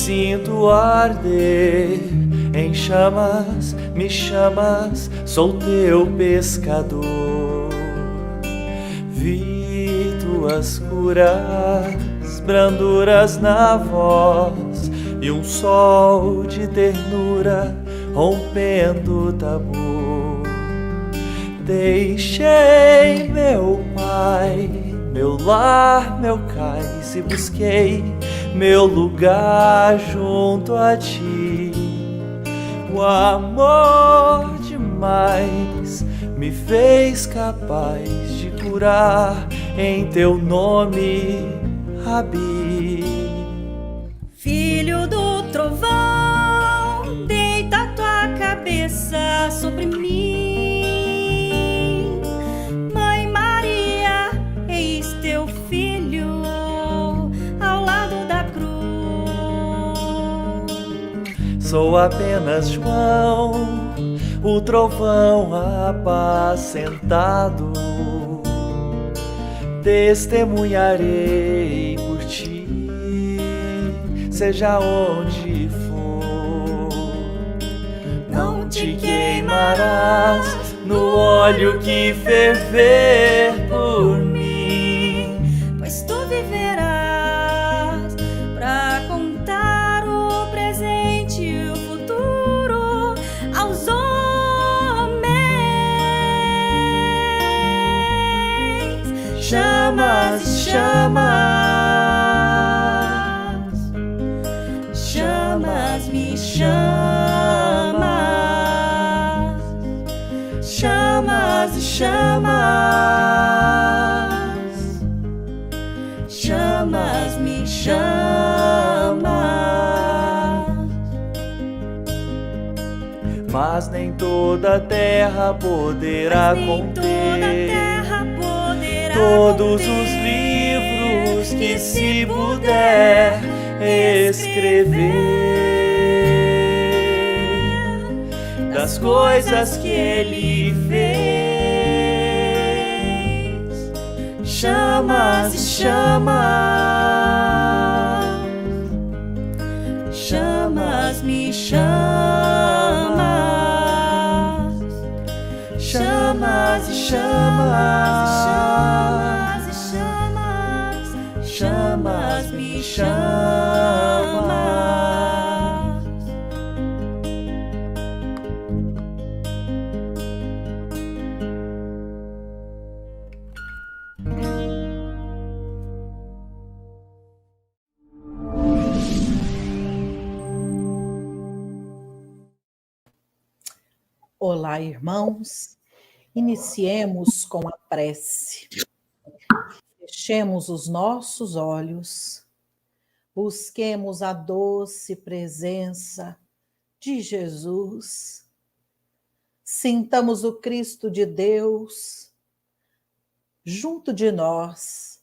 sinto arder em chamas, me chamas, sou teu pescador. Vi tuas curas, branduras na voz e um sol de ternura rompendo o tabu. Deixei meu pai, meu lar, meu cais e busquei meu lugar junto a ti. O amor demais me fez capaz de curar em teu nome, Rabi. Filho do trovão, deita tua cabeça sobre mim. Mãe Maria, eis teu filho ao lado da cruz. Sou apenas João, o trovão apacentado. Testemunharei por ti, seja onde for. Não te queimarás no óleo que ferver por mim, pois tu viverás pra contar o presente e o futuro aos homens. Chamas e chamas, chamas me chamas, chamas e chamas, chamas me chamas. mas nem toda a terra poderá conter todos os livros que se puder escrever das coisas que ele fez. Chamas e chamas, chamas me chamas, chamas e chamas, chamas me chamas. Olá, irmãos. Iniciemos com a prece. Fechemos os nossos olhos. Busquemos a doce presença de Jesus. Sintamos o Cristo de Deus junto de nós,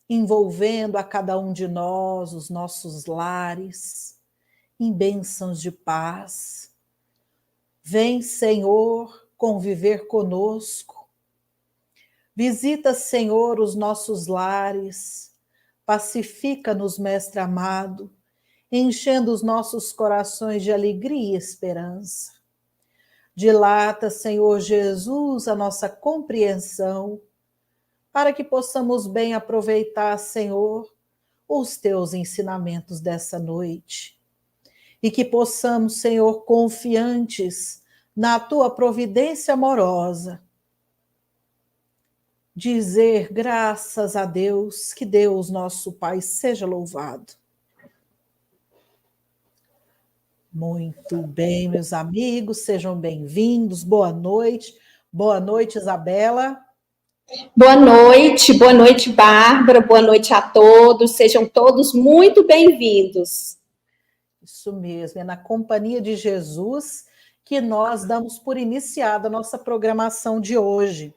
envolvendo a cada um de nós, os nossos lares, em bênçãos de paz. Vem, Senhor, conviver conosco. Visita, Senhor, os nossos lares. Pacifica-nos, Mestre amado, enchendo os nossos corações de alegria e esperança. Dilata, Senhor Jesus, a nossa compreensão, para que possamos bem aproveitar, Senhor, os teus ensinamentos dessa noite. E que possamos, Senhor, confiantes na tua providência amorosa, dizer graças a Deus, que Deus, nosso Pai, seja louvado. Muito bem, meus amigos, sejam bem-vindos, boa noite. Boa noite, Isabela. Boa noite, Bárbara, boa noite a todos, sejam todos muito bem-vindos. Isso mesmo, é na companhia de Jesus que nós damos por iniciada a nossa programação de hoje.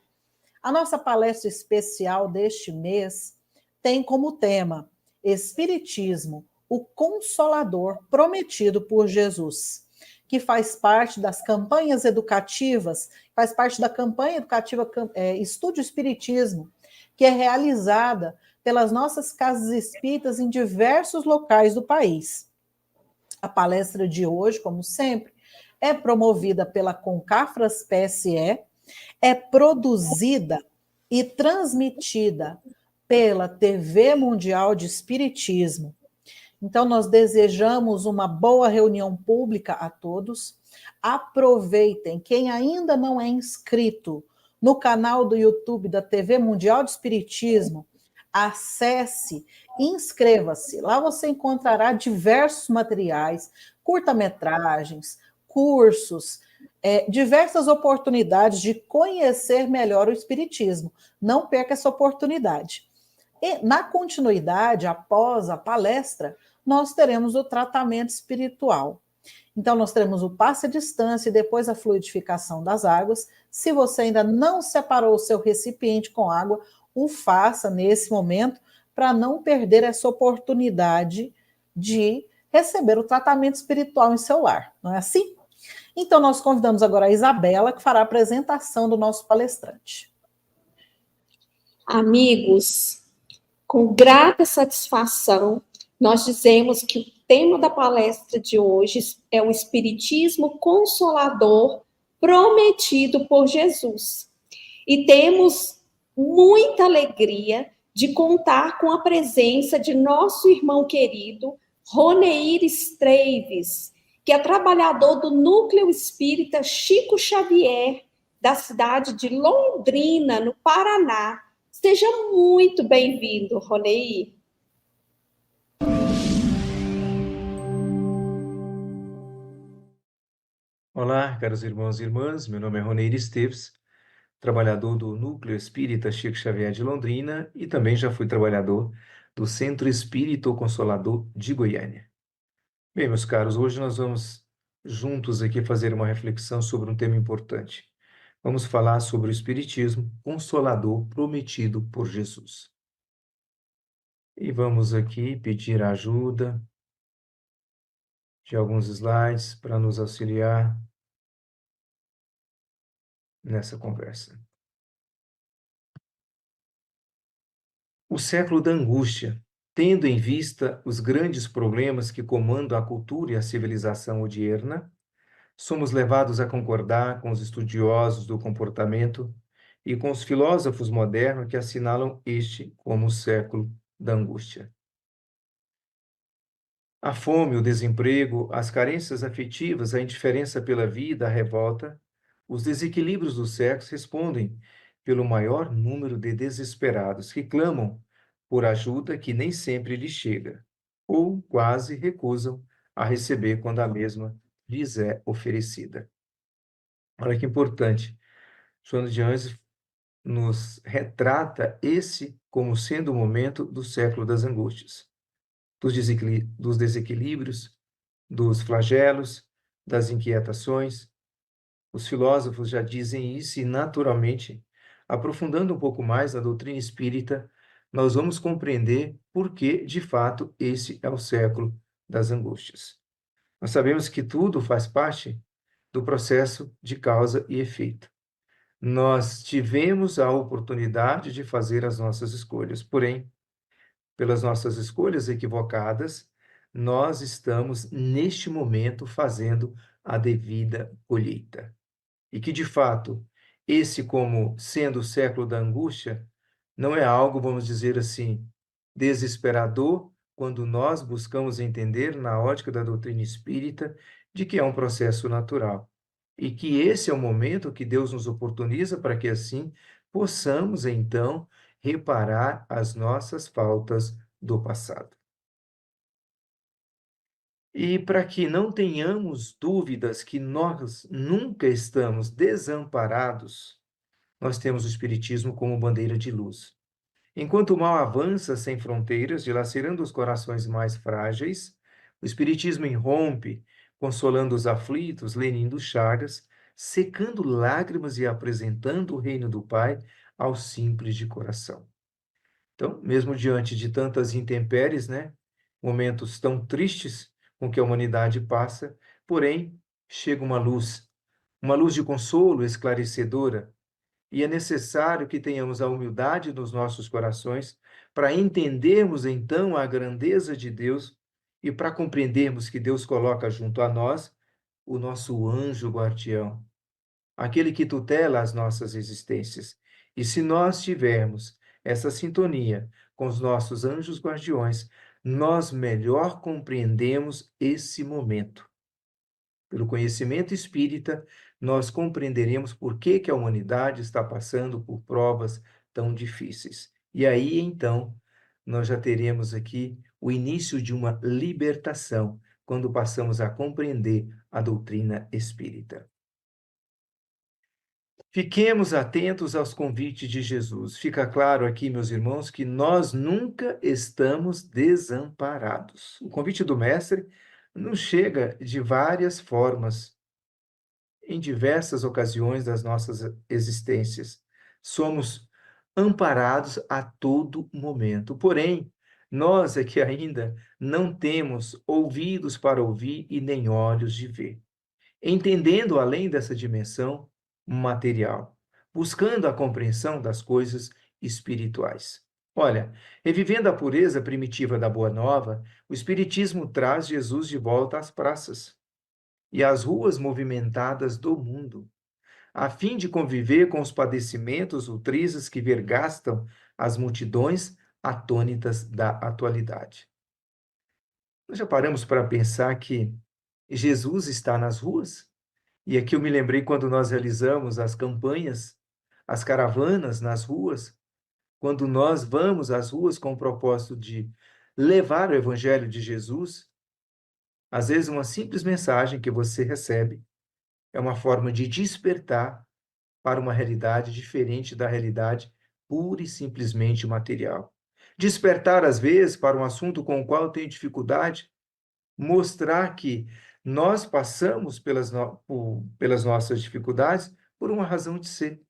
A nossa palestra especial deste mês tem como tema Espiritismo, o Consolador prometido por Jesus, que faz parte das campanhas educativas, faz parte da campanha educativa Estude o Espiritismo, que é realizada pelas nossas casas espíritas em diversos locais do país. A palestra de hoje, como sempre, é promovida pela Concafras PSE, é produzida e transmitida pela TV Mundial de Espiritismo. Então, nós desejamos uma boa reunião pública a todos. Aproveitem, quem ainda não é inscrito no canal do YouTube da TV Mundial de Espiritismo, acesse, inscreva-se. Lá você encontrará diversos materiais, curta-metragens, cursos, diversas oportunidades de conhecer melhor o Espiritismo. Não perca essa oportunidade. E, na continuidade, após a palestra, nós teremos o tratamento espiritual. Então, nós teremos o passe à distância e depois a fluidificação das águas. Se você ainda não separou o seu recipiente com água, o faça nesse momento para não perder essa oportunidade de receber o tratamento espiritual em seu lar. Não é assim? Então, nós convidamos agora a Isabela, que fará a apresentação do nosso palestrante. Amigos, com grata satisfação, nós dizemos que o tema da palestra de hoje é o Espiritismo Consolador prometido por Jesus. E temos muita alegria de contar com a presença de nosso irmão querido, Roneir Streives, que é trabalhador do Núcleo Espírita Chico Xavier, da cidade de Londrina, no Paraná. Seja muito bem-vindo, Roneir. Olá, caros irmãos e irmãs, meu nome é Roneir Esteves, trabalhador do Núcleo Espírita Chico Xavier de Londrina e também já fui trabalhador do Centro Espírita Consolador de Goiânia. Bem, meus caros, hoje nós vamos juntos aqui fazer uma reflexão sobre um tema importante. Vamos falar sobre o Espiritismo Consolador prometido por Jesus. E vamos aqui pedir a ajuda de alguns slides para nos auxiliar nessa conversa. O século da angústia, tendo em vista os grandes problemas que comandam a cultura e a civilização odierna, somos levados a concordar com os estudiosos do comportamento e com os filósofos modernos que assinalam este como o século da angústia. A fome, o desemprego, as carências afetivas, a indiferença pela vida, a revolta, os desequilíbrios do sexo respondem pelo maior número de desesperados que clamam por ajuda que nem sempre lhes chega, ou quase recusam a receber quando a mesma lhes é oferecida. Olha que importante. Joana de Anjos nos retrata esse como sendo o momento do século das angústias, dos desequilíbrios, dos flagelos, das inquietações. Os filósofos já dizem isso e, naturalmente, aprofundando um pouco mais na doutrina espírita, nós vamos compreender por que, de fato, esse é o século das angústias. Nós sabemos que tudo faz parte do processo de causa e efeito. Nós tivemos a oportunidade de fazer as nossas escolhas, porém, pelas nossas escolhas equivocadas, nós estamos, neste momento, fazendo a devida colheita. E que, de fato, esse como sendo o século da angústia, não é algo, vamos dizer assim, desesperador, quando nós buscamos entender, na ótica da doutrina espírita, de que é um processo natural. E que esse é o momento que Deus nos oportuniza para que, assim, possamos, então, reparar as nossas faltas do passado. E para que não tenhamos dúvidas que nós nunca estamos desamparados, nós temos o Espiritismo como bandeira de luz. Enquanto o mal avança sem fronteiras, dilacerando os corações mais frágeis, o Espiritismo irrompe, consolando os aflitos, lenindo chagas, secando lágrimas e apresentando o reino do Pai aos simples de coração. Então, mesmo diante de tantas intempéries, momentos tão tristes com que a humanidade passa, porém, chega uma luz de consolo esclarecedora, e é necessário que tenhamos a humildade nos nossos corações para entendermos, então, a grandeza de Deus e para compreendermos que Deus coloca junto a nós o nosso anjo guardião, aquele que tutela as nossas existências. E se nós tivermos essa sintonia com os nossos anjos guardiões, nós melhor compreendemos esse momento. Pelo conhecimento espírita, nós compreenderemos por que a humanidade está passando por provas tão difíceis. E aí, então, nós já teremos aqui o início de uma libertação, quando passamos a compreender a doutrina espírita. Fiquemos atentos aos convites de Jesus. Fica claro aqui, meus irmãos, que nós nunca estamos desamparados. O convite do Mestre nos chega de várias formas, em diversas ocasiões das nossas existências. Somos amparados a todo momento. Porém, nós é que ainda não temos ouvidos para ouvir e nem olhos de ver. Entendendo além dessa dimensão material, buscando a compreensão das coisas espirituais. Olha, revivendo a pureza primitiva da Boa Nova, o Espiritismo traz Jesus de volta às praças e às ruas movimentadas do mundo, a fim de conviver com os padecimentos ultrizes que vergastam as multidões atônitas da atualidade. Nós já paramos para pensar que Jesus está nas ruas? E aqui eu me lembrei quando nós realizamos as campanhas, as caravanas nas ruas, quando nós vamos às ruas com o propósito de levar o Evangelho de Jesus, às vezes uma simples mensagem que você recebe é uma forma de despertar para uma realidade diferente da realidade pura e simplesmente material. Despertar, às vezes, para um assunto com o qual eu tenho dificuldade, mostrar que nós passamos pelas nossas dificuldades por uma razão de ser.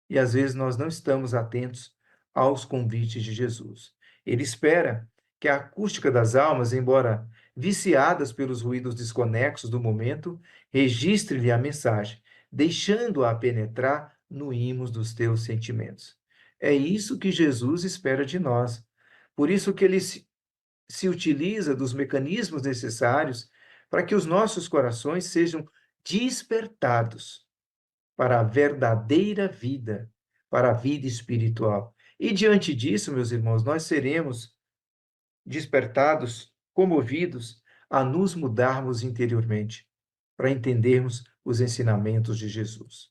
E às vezes nós não estamos atentos aos convites de Jesus. Ele espera que a acústica das almas, embora viciadas pelos ruídos desconexos do momento, registre-lhe a mensagem, deixando-a penetrar no imo dos teus sentimentos. É isso que Jesus espera de nós. Por isso que ele se utiliza dos mecanismos necessários para que os nossos corações sejam despertados para a verdadeira vida, para a vida espiritual. E diante disso, meus irmãos, nós seremos despertados, comovidos a nos mudarmos interiormente, para entendermos os ensinamentos de Jesus.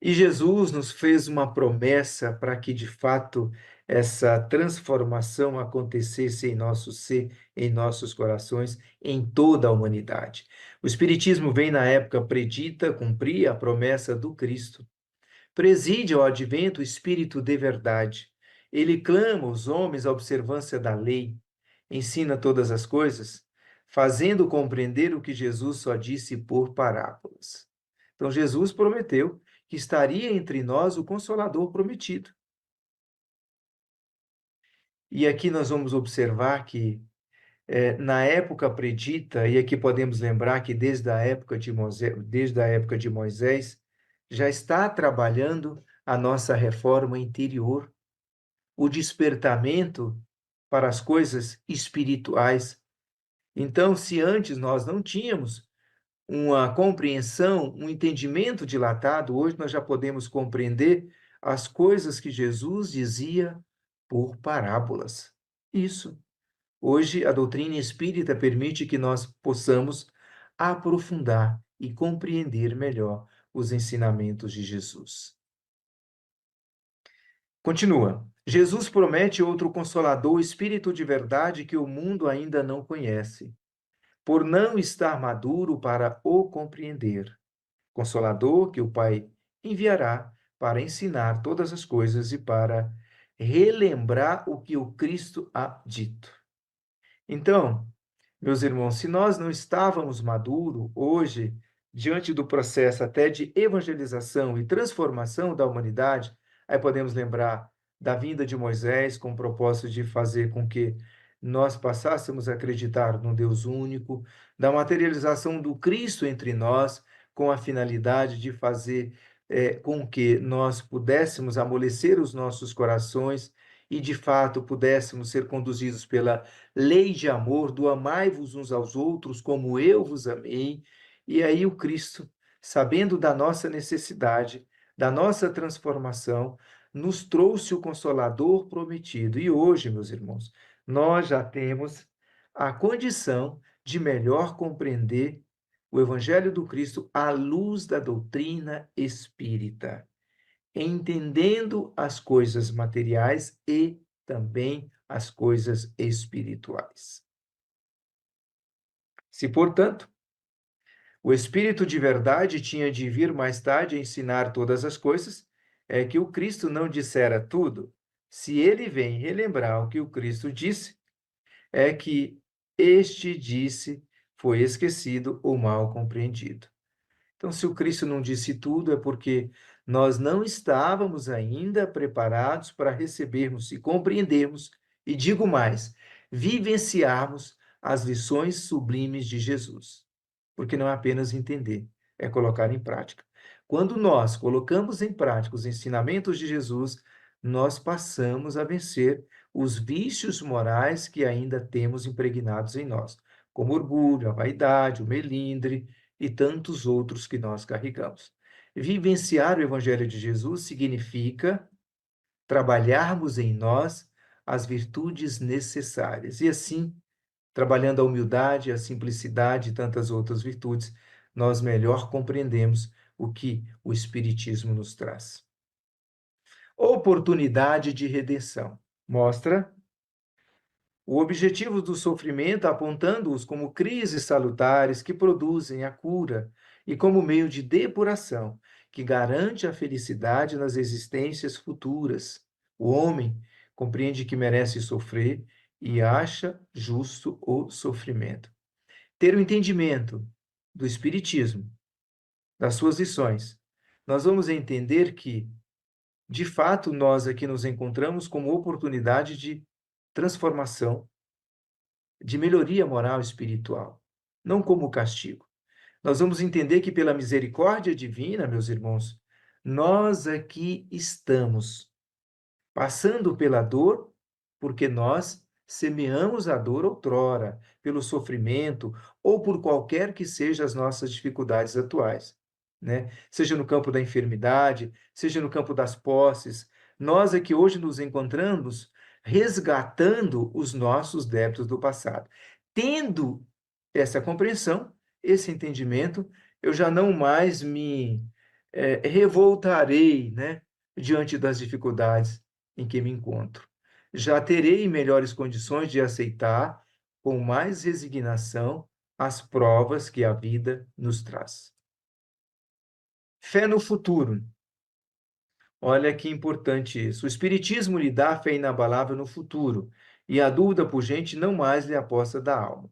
E Jesus nos fez uma promessa para que, de fato, essa transformação acontecesse em nosso ser, em nossos corações, em toda a humanidade. O Espiritismo vem na época predita cumprir a promessa do Cristo. Preside ao advento o Espírito de verdade. Ele clama os homens à observância da lei, ensina todas as coisas, fazendo compreender o que Jesus só disse por parábolas. Então, Jesus prometeu que estaria entre nós o Consolador prometido. E aqui nós vamos observar que, na época predita, e aqui podemos lembrar que desde a época de Moisés, já está trabalhando a nossa reforma interior, o despertamento para as coisas espirituais. Então, se antes nós não tínhamos uma compreensão, um entendimento dilatado, hoje nós já podemos compreender as coisas que Jesus dizia por parábolas. Isso. Hoje a doutrina espírita permite que nós possamos aprofundar e compreender melhor os ensinamentos de Jesus. Continua. Jesus promete outro consolador, o Espírito de verdade que o mundo ainda não conhece, por não estar maduro para o compreender. Consolador que o Pai enviará para ensinar todas as coisas e para relembrar o que o Cristo há dito. Então, meus irmãos, se nós não estávamos maduros hoje, diante do processo até de evangelização e transformação da humanidade, aí podemos lembrar da vinda de Moisés com o propósito de fazer com que nós passássemos a acreditar num Deus único, da materialização do Cristo entre nós, com a finalidade de fazer com que nós pudéssemos amolecer os nossos corações e de fato pudéssemos ser conduzidos pela lei de amor, do amai-vos uns aos outros como eu vos amei, e aí o Cristo, sabendo da nossa necessidade, da nossa transformação, nos trouxe o Consolador prometido. E hoje, meus irmãos, nós já temos a condição de melhor compreender o Evangelho do Cristo à luz da doutrina espírita, entendendo as coisas materiais e também as coisas espirituais. Se, portanto, o Espírito de verdade tinha de vir mais tarde a ensinar todas as coisas, é que o Cristo não dissera tudo. Se ele vem relembrar o que o Cristo disse, é que este disse foi esquecido ou mal compreendido. Então, se o Cristo não disse tudo, é porque nós não estávamos ainda preparados para recebermos e compreendermos, e digo mais, vivenciarmos as lições sublimes de Jesus. Porque não é apenas entender, é colocar em prática. Quando nós colocamos em prática os ensinamentos de Jesus, nós passamos a vencer os vícios morais que ainda temos impregnados em nós, como o orgulho, a vaidade, o melindre e tantos outros que nós carregamos. Vivenciar o Evangelho de Jesus significa trabalharmos em nós as virtudes necessárias. E assim, trabalhando a humildade, a simplicidade e tantas outras virtudes, nós melhor compreendemos o que o Espiritismo nos traz. Oportunidade de redenção. Mostra o objetivo do sofrimento, apontando-os como crises salutares que produzem a cura e como meio de depuração, que garante a felicidade nas existências futuras. O homem compreende que merece sofrer e acha justo o sofrimento. Ter o entendimento do Espiritismo, das suas lições, nós vamos entender que, de fato, nós aqui nos encontramos como oportunidade de transformação, de melhoria moral e espiritual, não como castigo. Nós vamos entender que pela misericórdia divina, meus irmãos, nós aqui estamos passando pela dor, porque nós semeamos a dor outrora, pelo sofrimento ou por qualquer que sejam as nossas dificuldades atuais, né? Seja no campo da enfermidade, seja no campo das posses, nós aqui hoje nos encontramos resgatando os nossos débitos do passado. Tendo essa compreensão, esse entendimento, eu já não mais me revoltarei, né, diante das dificuldades em que me encontro. Já terei melhores condições de aceitar com mais resignação as provas que a vida nos traz. Fé no futuro. Olha que importante isso. O Espiritismo lhe dá fé inabalável no futuro, e a dúvida pungente não mais lhe aposta da alma.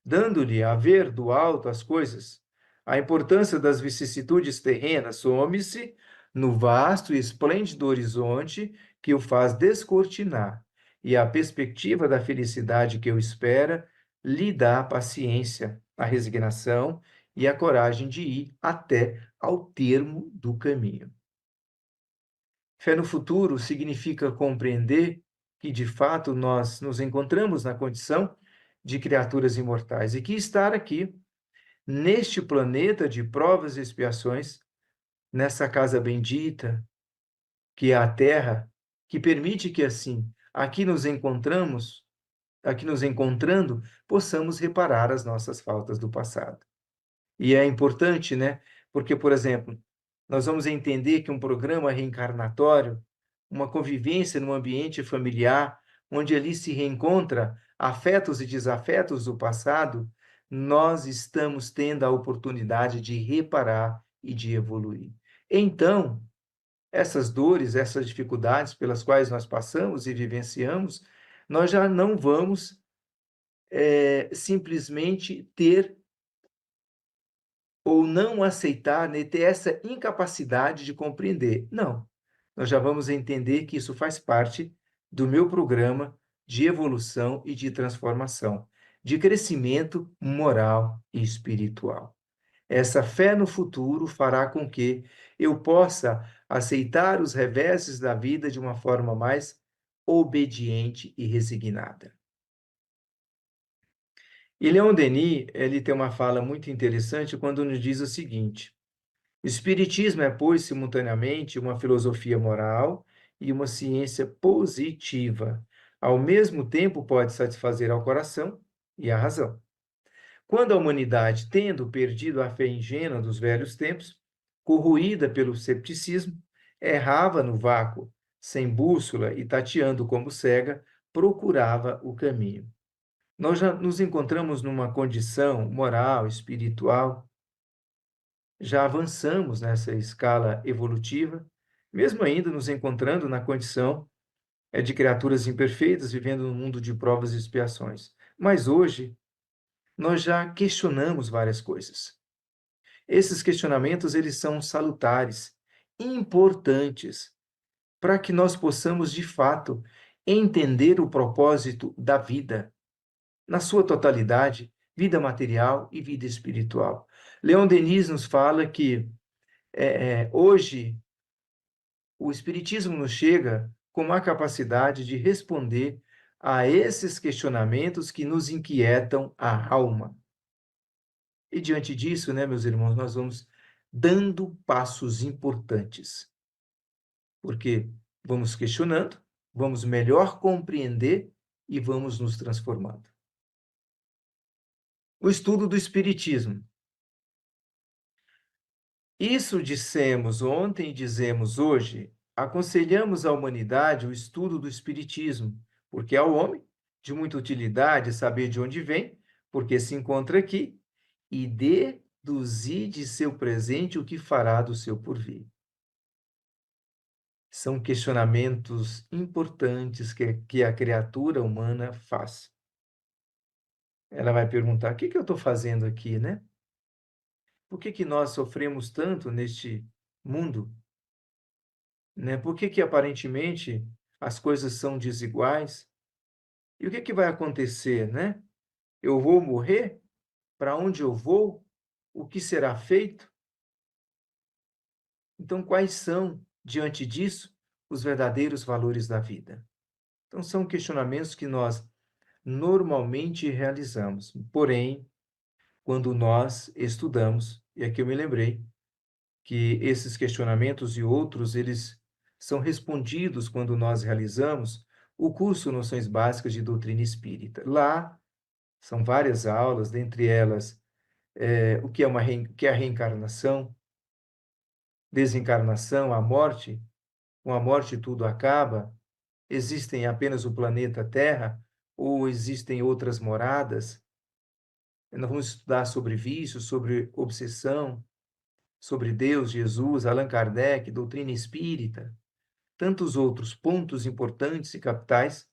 Dando-lhe a ver do alto as coisas, a importância das vicissitudes terrenas some-se no vasto e esplêndido horizonte que o faz descortinar, e a perspectiva da felicidade que o espera lhe dá a paciência, a resignação e a coragem de ir até ao termo do caminho. Fé no futuro significa compreender que, de fato, nós nos encontramos na condição de criaturas imortais e que estar aqui, neste planeta de provas e expiações, nessa casa bendita, que é a Terra, que permite que, assim, aqui nos encontrando, possamos reparar as nossas faltas do passado. E é importante, né? Porque, por exemplo, nós vamos entender que um programa reencarnatório, uma convivência num ambiente familiar, onde ali se reencontra afetos e desafetos do passado, nós estamos tendo a oportunidade de reparar e de evoluir. Então, essas dores, essas dificuldades pelas quais nós passamos e vivenciamos, nós já não vamos simplesmente ter ou não aceitar, né, ter essa incapacidade de compreender. Não. Nós já vamos entender que isso faz parte do meu programa de evolução e de transformação, de crescimento moral e espiritual. Essa fé no futuro fará com que eu possa aceitar os reveses da vida de uma forma mais obediente e resignada. E Leon Denis, ele tem uma fala muito interessante quando nos diz o seguinte: o Espiritismo é, pois, simultaneamente uma filosofia moral e uma ciência positiva. Ao mesmo tempo, pode satisfazer ao coração e à razão. Quando a humanidade, tendo perdido a fé ingênua dos velhos tempos, corroída pelo cepticismo, errava no vácuo, sem bússola e tateando como cega, procurava o caminho. Nós já nos encontramos numa condição moral, espiritual, já avançamos nessa escala evolutiva, mesmo ainda nos encontrando na condição de criaturas imperfeitas, vivendo num mundo de provas e expiações. Mas hoje, nós já questionamos várias coisas. Esses questionamentos, eles são salutares, importantes, para que nós possamos, de fato, entender o propósito da vida, na sua totalidade, vida material e vida espiritual. Leon Denis nos fala que hoje o Espiritismo nos chega com uma capacidade de responder a esses questionamentos que nos inquietam a alma. E diante disso, né, meus irmãos, nós vamos dando passos importantes, porque vamos questionando, vamos melhor compreender e vamos nos transformando. O estudo do Espiritismo. Isso dissemos ontem e dizemos hoje, aconselhamos à humanidade o estudo do Espiritismo, porque ao homem, de muita utilidade saber de onde vem, porque se encontra aqui, e deduzir de seu presente o que fará do seu porvir. São questionamentos importantes que a criatura humana faz. Ela vai perguntar: o que eu estou fazendo aqui, né? Por que nós sofremos tanto neste mundo? Né? Por que aparentemente as coisas são desiguais? E o que vai acontecer, né? Eu vou morrer? Para onde eu vou? O que será feito? Então, quais são, diante disso, os verdadeiros valores da vida? Então, são questionamentos que nós normalmente realizamos. Porém, quando nós estudamos, e aqui eu me lembrei que esses questionamentos e outros, eles são respondidos quando nós realizamos o curso Noções Básicas de Doutrina Espírita. Lá são várias aulas, dentre elas o que é a reencarnação, desencarnação, a morte. Com a morte tudo acaba. Existem apenas o planeta Terra ou existem outras moradas? Nós vamos estudar sobre vício, sobre obsessão, sobre Deus, Jesus, Allan Kardec, doutrina espírita, tantos outros pontos importantes e capitais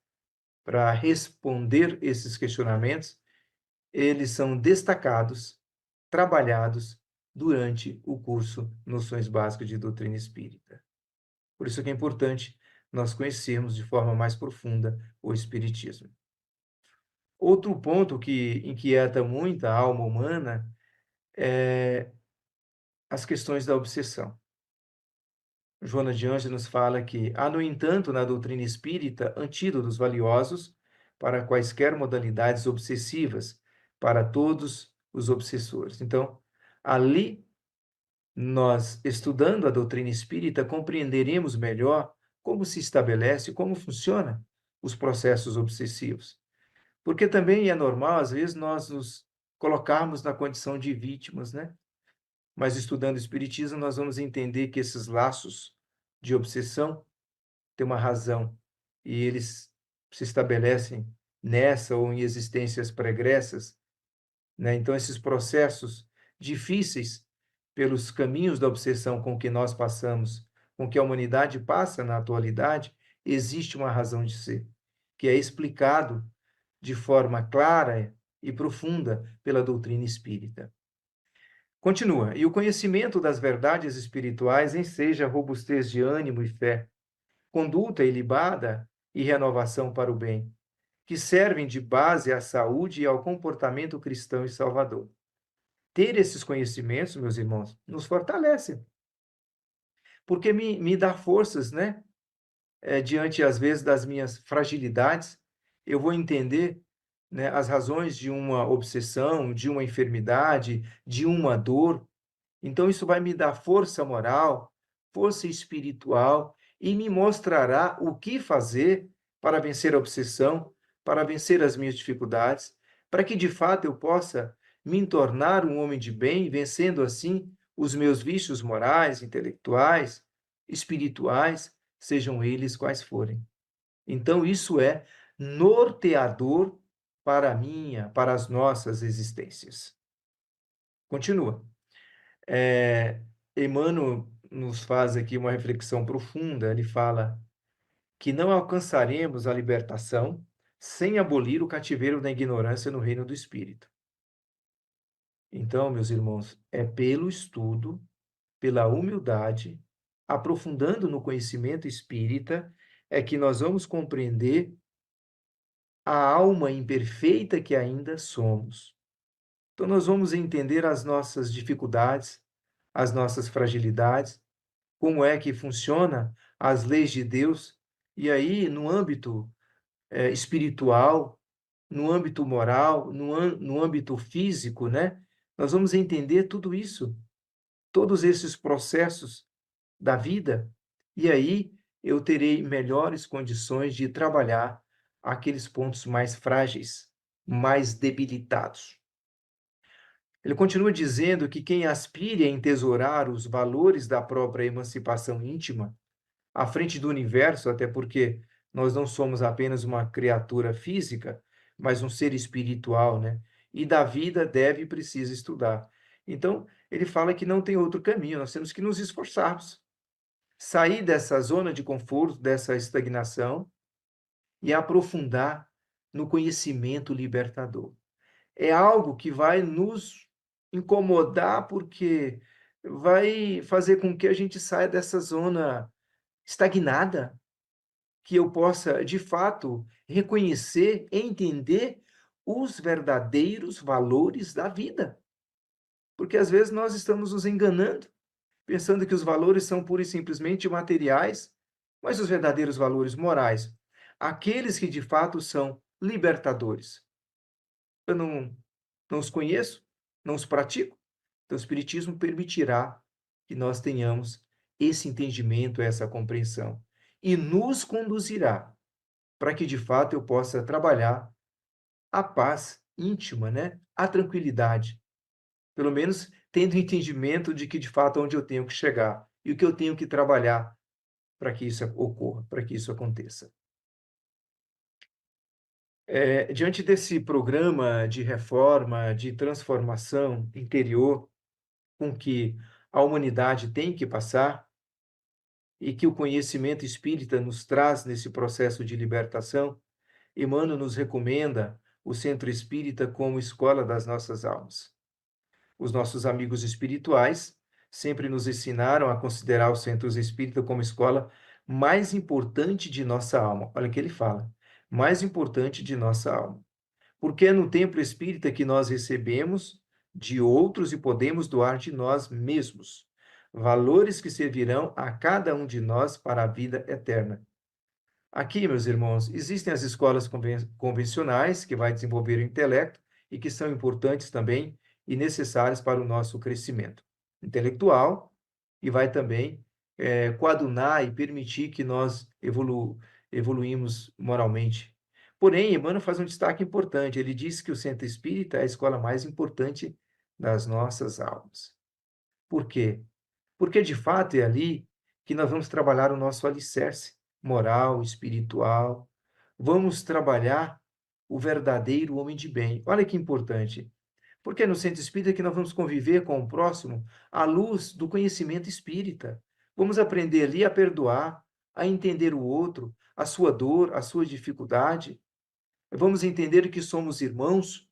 para responder esses questionamentos. Eles são destacados, trabalhados durante o curso Noções Básicas de Doutrina Espírita. Por isso que é importante nós conhecermos de forma mais profunda o Espiritismo. Outro ponto que inquieta muito a alma humana é as questões da obsessão. Joana de Ângeles nos fala que há, no entanto, na doutrina espírita, antídotos valiosos para quaisquer modalidades obsessivas, para todos os obsessores. Então, ali, nós, estudando a doutrina espírita, compreenderemos melhor como se estabelece, como funciona os processos obsessivos. Porque também é normal, às vezes, nós nos colocarmos na condição de vítimas, né? Mas estudando o Espiritismo, nós vamos entender que esses laços de obsessão têm uma razão e eles se estabelecem nessa ou em existências pregressas, né? Então, esses processos difíceis pelos caminhos da obsessão com que nós passamos, com que a humanidade passa na atualidade, existe uma razão de ser, que é explicado de forma clara e profunda pela doutrina espírita. Continua: e o conhecimento das verdades espirituais enseja robustez de ânimo e fé, conduta ilibada e renovação para o bem, que servem de base à saúde e ao comportamento cristão e salvador. Ter esses conhecimentos, meus irmãos, nos fortalece, porque me dá forças, né, diante, às vezes, das minhas fragilidades, eu vou entender, né, as razões de uma obsessão, de uma enfermidade, de uma dor. Então, isso vai me dar força moral, força espiritual e me mostrará o que fazer para vencer a obsessão, para vencer as minhas dificuldades, para que de fato eu possa me tornar um homem de bem, vencendo assim os meus vícios morais, intelectuais, espirituais, sejam eles quais forem. Então, isso é norteador para a minha, para as nossas existências. Continua. Emmanuel nos faz aqui uma reflexão profunda. Ele fala que não alcançaremos a libertação sem abolir o cativeiro da ignorância no reino do Espírito. Então, meus irmãos, é pelo estudo, pela humildade, aprofundando no conhecimento espírita, é que nós vamos compreender a alma imperfeita que ainda somos. Então, nós vamos entender as nossas dificuldades, as nossas fragilidades, como é que funciona as leis de Deus, e aí, no âmbito espiritual, no âmbito moral, no âmbito físico, né? Nós vamos entender tudo isso, todos esses processos da vida, e aí eu terei melhores condições de trabalhar aqueles pontos mais frágeis, mais debilitados. Ele continua dizendo que quem aspire a entesourar os valores da própria emancipação íntima, à frente do universo, até porque nós não somos apenas uma criatura física, mas um ser espiritual, né? E da vida deve e precisa estudar. Então, ele fala que não tem outro caminho, nós temos que nos esforçarmos, sair dessa zona de conforto, dessa estagnação e aprofundar no conhecimento libertador. É algo que vai nos incomodar, porque vai fazer com que a gente saia dessa zona estagnada, que eu possa, de fato, reconhecer, entender os verdadeiros valores da vida. Porque às vezes nós estamos nos enganando, pensando que os valores são pura e simplesmente materiais, mas os verdadeiros valores morais, aqueles que de fato são libertadores. Eu não os conheço, não os pratico, então o Espiritismo permitirá que nós tenhamos esse entendimento, essa compreensão, e nos conduzirá para que de fato eu possa trabalhar a paz íntima, né? A tranquilidade, pelo menos tendo entendimento de que de fato é onde eu tenho que chegar e o que eu tenho que trabalhar para que isso ocorra, para que isso aconteça. Diante desse programa de reforma, de transformação interior com que a humanidade tem que passar e que o conhecimento espírita nos traz nesse processo de libertação, Emmanuel nos recomenda o Centro Espírita como escola das nossas almas. Os nossos amigos espirituais sempre nos ensinaram a considerar os centros espírita como escola mais importante de nossa alma. Olha o que ele fala, mais importante de nossa alma. Porque é no templo espírita que nós recebemos de outros e podemos doar de nós mesmos valores que servirão a cada um de nós para a vida eterna. Aqui, meus irmãos, existem as escolas convencionais que vai desenvolver o intelecto e que são importantes também e necessárias para o nosso crescimento intelectual e vai também coadunar e permitir que nós evoluímos moralmente. Porém, Emmanuel faz um destaque importante. Ele diz que o centro espírita é a escola mais importante das nossas almas. Por quê? Porque, de fato, é ali que nós vamos trabalhar o nosso alicerce moral, espiritual. Vamos trabalhar o verdadeiro homem de bem. Olha que importante. Porque é no centro espírita que nós vamos conviver com o próximo à luz do conhecimento espírita. Vamos aprender ali a perdoar, a entender o outro, a sua dor, a sua dificuldade. Vamos entender que somos irmãos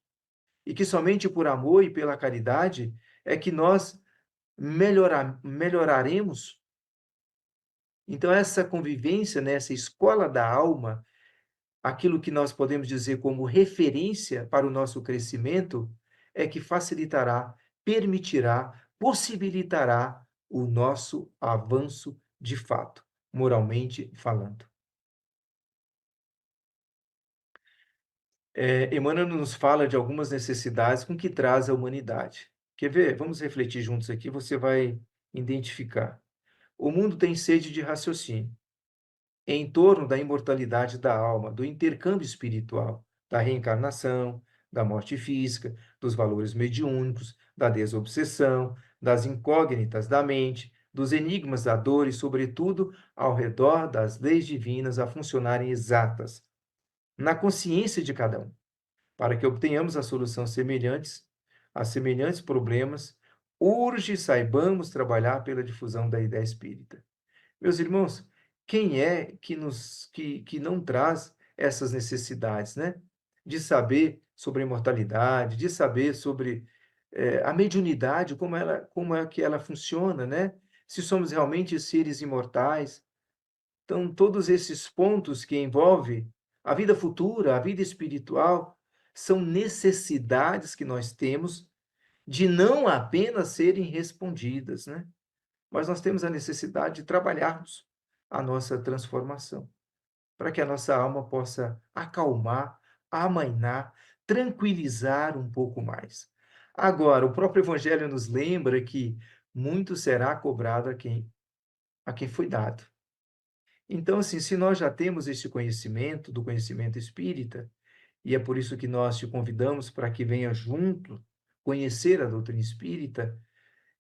e que somente por amor e pela caridade é que nós melhoraremos. Então, essa convivência, nessa escola da alma, aquilo que nós podemos dizer como referência para o nosso crescimento, é que facilitará, permitirá, possibilitará o nosso avanço de fato, moralmente falando. Emmanuel nos fala de algumas necessidades com que traz a humanidade. Quer ver? Vamos refletir juntos aqui, você vai identificar. O mundo tem sede de raciocínio em torno da imortalidade da alma, do intercâmbio espiritual, da reencarnação, da morte física, dos valores mediúnicos, da desobsessão, das incógnitas da mente, dos enigmas da dor e, sobretudo, ao redor das leis divinas a funcionarem exatas, na consciência de cada um, para que obtenhamos a solução a semelhantes problemas, urge saibamos trabalhar pela difusão da ideia espírita. Meus irmãos, quem é que não traz essas necessidades, né? De saber sobre a imortalidade, de saber sobre a mediunidade, como é que ela funciona, né? Se somos realmente seres imortais. Então, todos esses pontos que envolvem a vida futura, a vida espiritual, são necessidades que nós temos de não apenas serem respondidas, né? Mas nós temos a necessidade de trabalharmos a nossa transformação, para que a nossa alma possa acalmar, amainar, tranquilizar um pouco mais. Agora, o próprio Evangelho nos lembra que muito será cobrado a quem foi dado. Então, assim, se nós já temos esse conhecimento, do conhecimento espírita, e é por isso que nós te convidamos para que venha junto conhecer a doutrina espírita,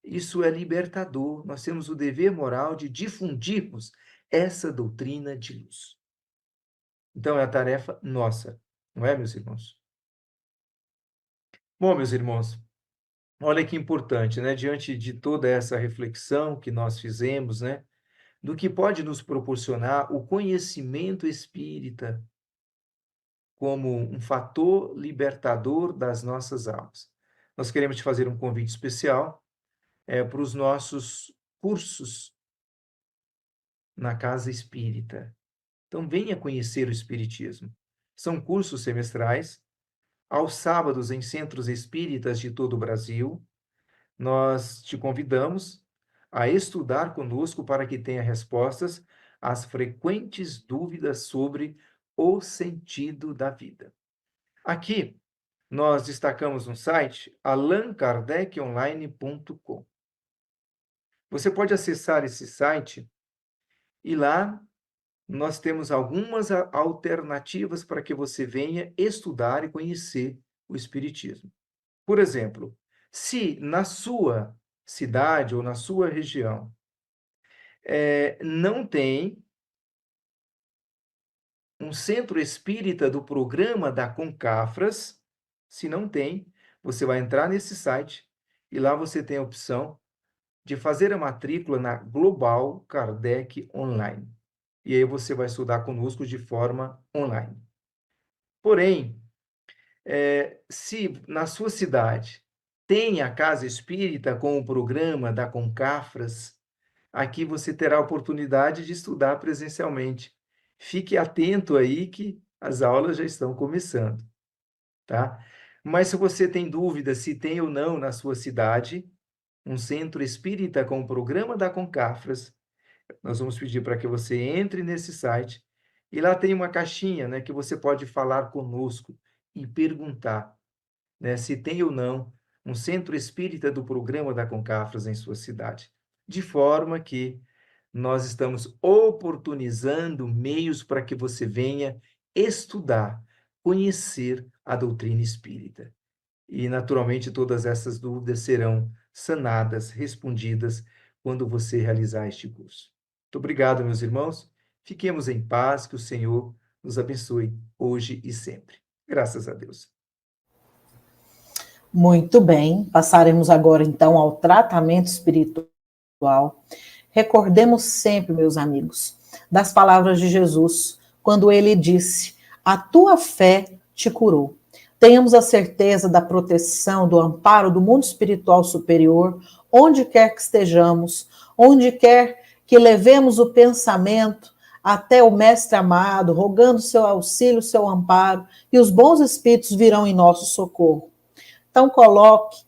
isso é libertador. Nós temos o dever moral de difundirmos essa doutrina de luz. Então, é a tarefa nossa, não é, meus irmãos? Bom, meus irmãos, olha que importante, né? Diante de toda essa reflexão que nós fizemos, né? Do que pode nos proporcionar o conhecimento espírita como um fator libertador das nossas almas. Nós queremos te fazer um convite especial para os nossos cursos na Casa Espírita. Então, venha conhecer o Espiritismo. São cursos semestrais, aos sábados em centros espíritas de todo o Brasil. Nós te convidamos a estudar conosco para que tenha respostas às frequentes dúvidas sobre o sentido da vida. Aqui, nós destacamos um site, allankardeconline.com. Você pode acessar esse site e lá nós temos algumas alternativas para que você venha estudar e conhecer o Espiritismo. Por exemplo, se na sua cidade ou na sua região não tem um centro espírita do programa da Concafras, se não tem, você vai entrar nesse site e lá você tem a opção de fazer a matrícula na Global Kardec Online. E aí você vai estudar conosco de forma online. Porém, se na sua cidade tem a Casa Espírita com o programa da Concafras, aqui você terá a oportunidade de estudar presencialmente. Fique atento aí que as aulas já estão começando, tá? Mas se você tem dúvida se tem ou não na sua cidade um centro espírita com o programa da Concafras, nós vamos pedir para que você entre nesse site e lá tem uma caixinha, né, que você pode falar conosco e perguntar, né, se tem ou não um centro espírita do programa da Concafras em sua cidade. De forma que nós estamos oportunizando meios para que você venha estudar, conhecer a doutrina espírita. E, naturalmente, todas essas dúvidas serão sanadas, respondidas, quando você realizar este curso. Muito obrigado, meus irmãos. Fiquemos em paz, que o Senhor nos abençoe hoje e sempre. Graças a Deus. Muito bem, passaremos agora então ao tratamento espiritual. Recordemos sempre, meus amigos, das palavras de Jesus, quando ele disse: a tua fé te curou. Tenhamos a certeza da proteção, do amparo do mundo espiritual superior, onde quer que estejamos, onde quer que levemos o pensamento até o Mestre amado, rogando seu auxílio, seu amparo, e os bons espíritos virão em nosso socorro. Então coloque,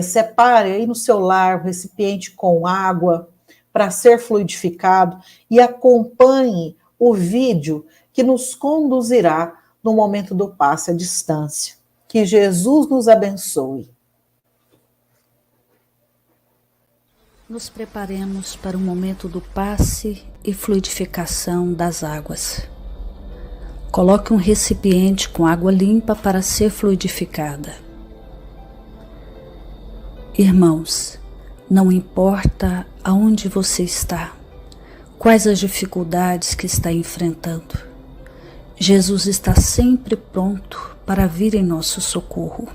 separe aí no seu lar o recipiente com água para ser fluidificado e acompanhe o vídeo que nos conduzirá no momento do passe à distância. Que Jesus nos abençoe. Nos preparemos para o momento do passe e fluidificação das águas. Coloque um recipiente com água limpa para ser fluidificada. Irmãos, não importa aonde você está, quais as dificuldades que está enfrentando, Jesus está sempre pronto para vir em nosso socorro.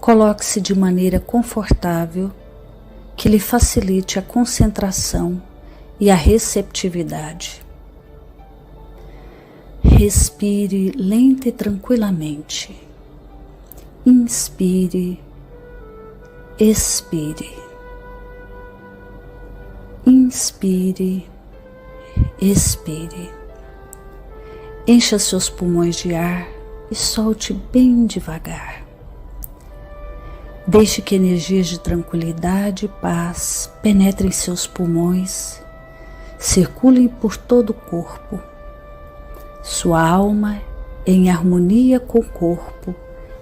Coloque-se de maneira confortável, que lhe facilite a concentração e a receptividade. Respire lenta e tranquilamente. Inspire, expire. Inspire, expire. Encha seus pulmões de ar e solte bem devagar. Deixe que energias de tranquilidade e paz penetrem seus pulmões, circulem por todo o corpo. Sua alma, em harmonia com o corpo,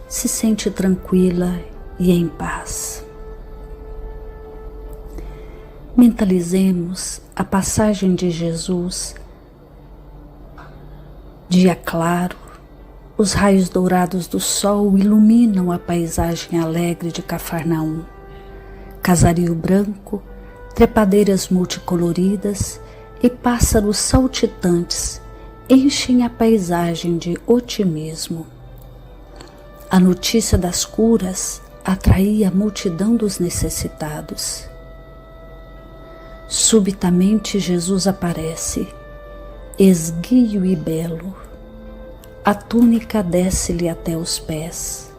se sente tranquila e em paz. Mentalizemos a passagem de Jesus. Dia claro, os raios dourados do sol iluminam a paisagem alegre de Cafarnaum. Casario branco, trepadeiras multicoloridas e pássaros saltitantes enchem a paisagem de otimismo. A notícia das curas atraía a multidão dos necessitados. Subitamente Jesus aparece, esguio e belo. A túnica desce-lhe até os pés.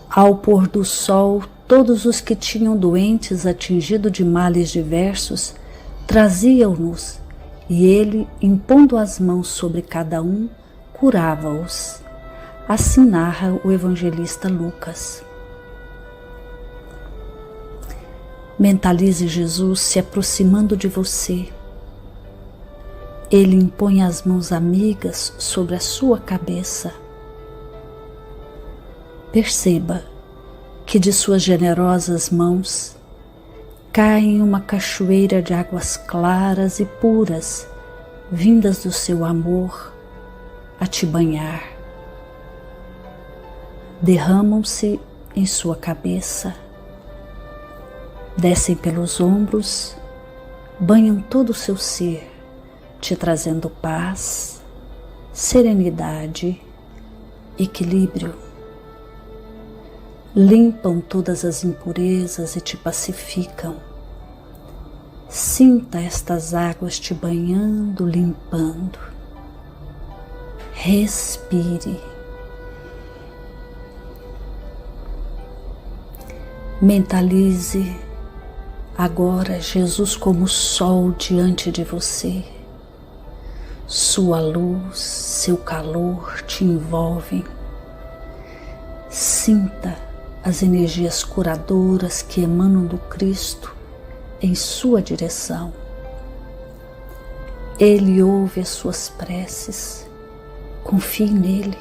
Ao pôr do sol, todos os que tinham doentes atingidos de males diversos traziam-nos, e ele, impondo as mãos sobre cada um, curava-os. Assim narra o evangelista Lucas. Mentalize Jesus se aproximando de você. Ele impõe as mãos amigas sobre a sua cabeça. Perceba que de suas generosas mãos cai uma cachoeira de águas claras e puras, vindas do seu amor, a te banhar. Derramam-se em sua cabeça, descem pelos ombros, banham todo o seu ser, te trazendo paz, serenidade, equilíbrio. Limpam todas as impurezas e te pacificam. Sinta estas águas te banhando, limpando. Respire. Mentalize agora Jesus como sol diante de você. Sua luz, seu calor te envolvem. Sinta as energias curadoras que emanam do Cristo em sua direção. Ele ouve as suas preces. Confie nele.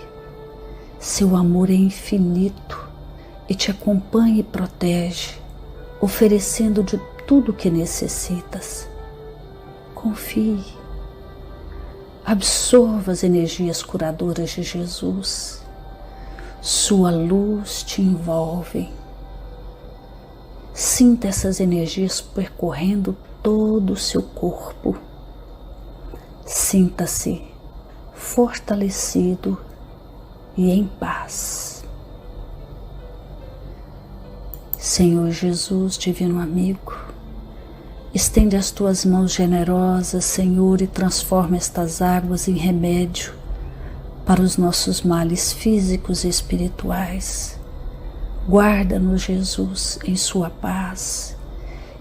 Seu amor é infinito e te acompanha e protege, oferecendo de tudo o que necessitas. Confie. Absorva as energias curadoras de Jesus. Sua luz te envolve. Sinta essas energias percorrendo todo o seu corpo. Sinta-se fortalecido e em paz. Senhor Jesus, divino amigo, estende as tuas mãos generosas, Senhor, e transforma estas águas em remédio para os nossos males físicos e espirituais. Guarda-nos, Jesus, em sua paz.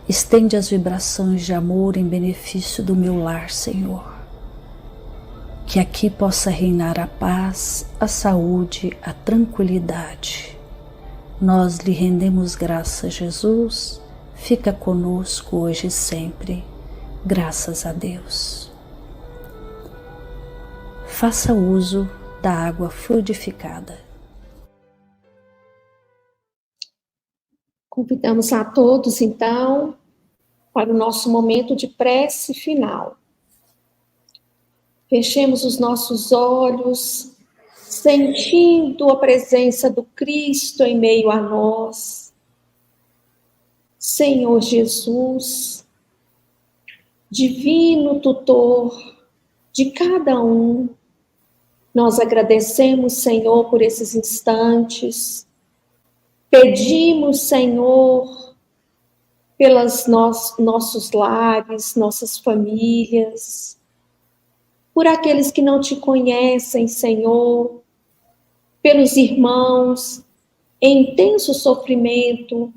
Estende as vibrações de amor em benefício do meu lar, Senhor. Que aqui possa reinar a paz, a saúde, a tranquilidade. Nós lhe rendemos graças, Jesus. Fica conosco hoje e sempre. Graças a Deus. faça uso da água fluidificada. Convidamos a todos, então, para o nosso momento de prece final. Fechemos os nossos olhos, sentindo a presença do Cristo em meio a nós. Senhor Jesus, divino tutor de cada um, nós agradecemos, Senhor, por esses instantes. Pedimos, Senhor, pelos nossos lares, nossas famílias, por aqueles que não te conhecem, Senhor, pelos irmãos em intenso sofrimento,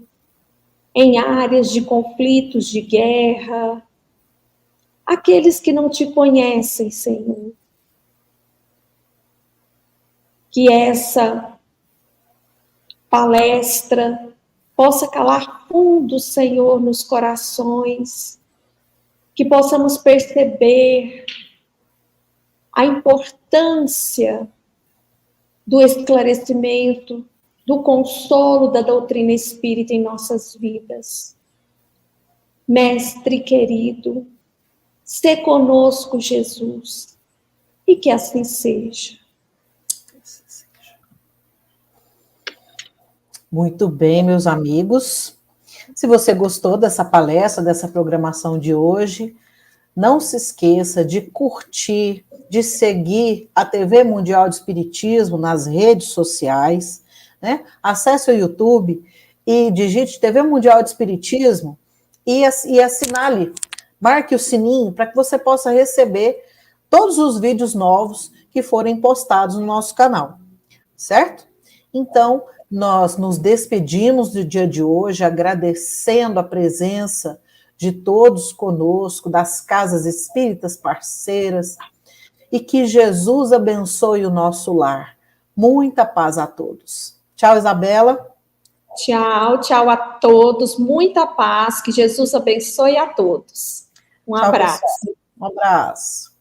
em áreas de conflitos, de guerra, aqueles que não te conhecem, Senhor. Que essa palestra possa calar fundo, Senhor, nos corações, que possamos perceber a importância do esclarecimento, do consolo da doutrina espírita em nossas vidas. Mestre querido, sê conosco, Jesus, e que assim seja. Muito bem, meus amigos. Se você gostou dessa palestra, dessa programação de hoje, não se esqueça de curtir, de seguir a TV Mundial de Espiritismo nas redes sociais, né? Acesse o YouTube e digite TV Mundial de Espiritismo e assinale, marque o sininho para que você possa receber todos os vídeos novos que forem postados no nosso canal, certo? Então, nós nos despedimos do dia de hoje, agradecendo a presença de todos conosco, das casas espíritas parceiras, e que Jesus abençoe o nosso lar. Muita paz a todos. Tchau, Isabela. Tchau, tchau a todos, muita paz, que Jesus abençoe a todos. Um Tchau, abraço. pessoal. Um abraço.